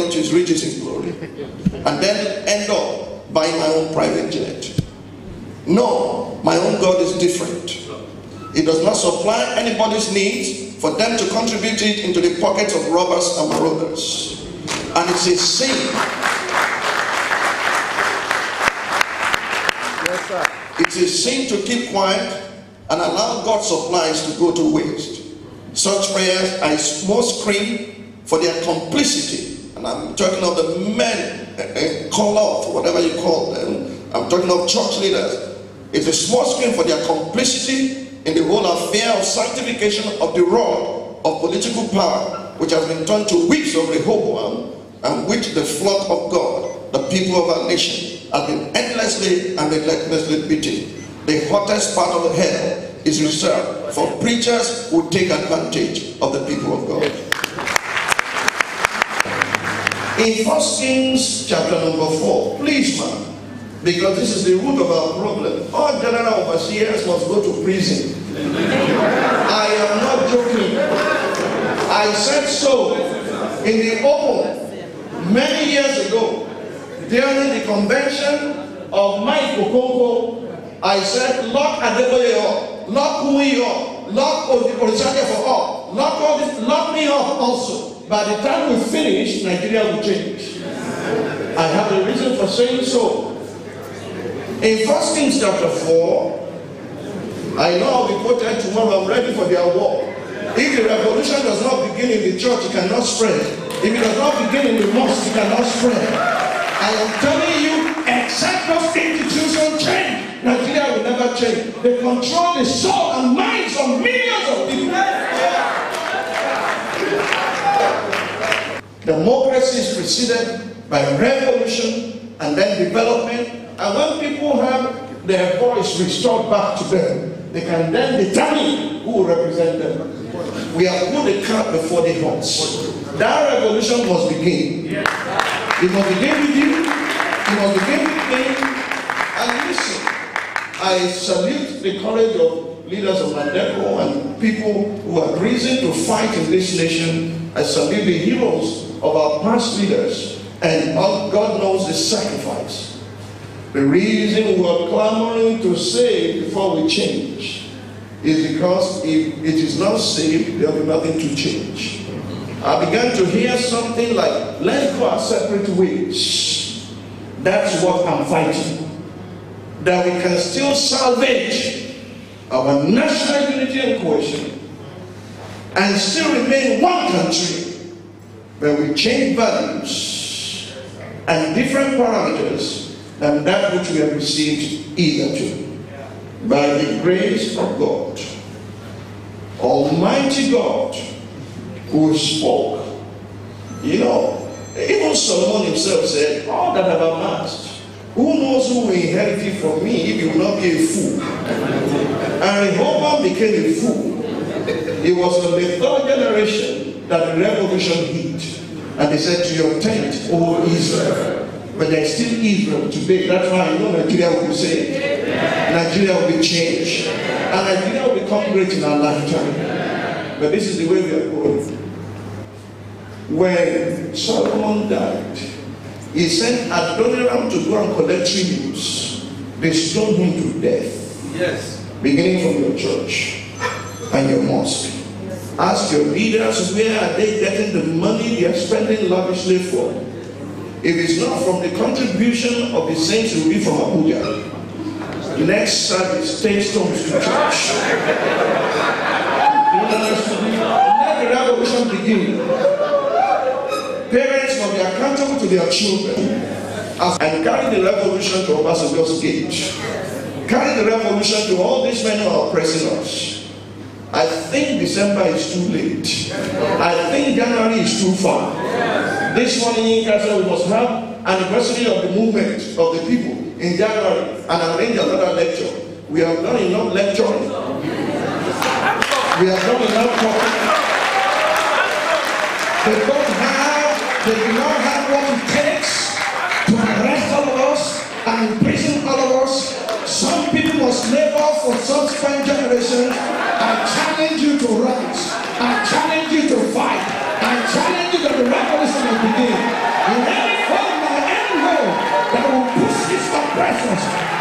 according to his riches in glory, and then end up buying my own private jet. No, my own God is different. He does not supply anybody's needs for them to contribute it into the pockets of robbers and marauders. And it's a sin. Yes, sir. It's a sin to keep quiet and allow God's supplies to go to waste. Such prayers, I most scream for their complicity. And I'm talking of the men, call out, whatever you call them. I'm talking of church leaders. It's a small scream for their complicity in the whole affair of sanctification of the rod of political power, which has been turned to whips of Rehoboam, and which the flock of God, the people of our nation, have been endlessly and relentlessly beaten. The hottest part of hell is reserved for preachers who take advantage of the people of God. In 1 Kings chapter number 4, please, man, because this is the root of our problem. All general overseers must go to prison. I am not joking. I said so in the open many years ago during the convention of Mike Okonkwo. I said, lock Adeboye up, lock Kumi up, lock Orisake for all, lock me up also. By the time we finish, Nigeria will change. I have a reason for saying so. In 1 Kings chapter 4, I know I'll be quoted tomorrow, I'm ready for their war. If the revolution does not begin in the church, it cannot spread. If it does not begin in the mosque, it cannot spread. I am telling you, except those institutions change, Nigeria will never change. They control the soul and minds of millions of people. Democracy is preceded by revolution and then development. And when people have their voice restored back to them, they can then determine who will represent them. We have put the cart before the horse. That revolution must begin. It must begin with you. It must begin with me. And listen, I salute the courage of leaders of Mandeko and people who have risen to fight in this nation. I salute the heroes of our past leaders. And God knows the sacrifice. The reason we are clamoring to save before we change is because if it is not saved, there will be nothing to change. I began to hear something like, let's go our separate ways. That's what I'm fighting. That we can still salvage our national unity and cohesion and still remain one country where we change values and different parameters than that which we have received hitherto. By the grace of God, Almighty God, who spoke. You know, even Solomon himself said, all that I've amassed, who knows who will inherit it from me if you will not be a fool? And Rehoboam became a fool. It was on the third generation that the revolution hit. And they said, to your tent, O Israel. But there's still Israel today. That's why I know Nigeria will be saved. Nigeria will be changed. And Nigeria will become great in our lifetime. But this is the way we are going. When Solomon died, he sent Adoniram to go and collect tributes. They stoned him to death. Yes. Beginning from your church and your mosque. Ask your leaders, where are they getting the money they are spending lavishly for? If it's not from the contribution of the saints, it will be from Abuja. Next service, take stones to church. Let the revolution begin. Parents must be accountable to their children and carry the revolution to Obasanjo's gate. Carry the revolution to all these men who are oppressing us. I think December is too late. I think January is too far. This morning, we must have anniversary of the movement of the people in January and arrange another lecture. We have done enough lecturing. We have done enough talking. They do not have what it takes to arrest all of us and imprison all of us. Some people must labor for subsequent generations. I challenge you to rise. I challenge you to fight. I challenge you that the revolution will begin. release oppressors.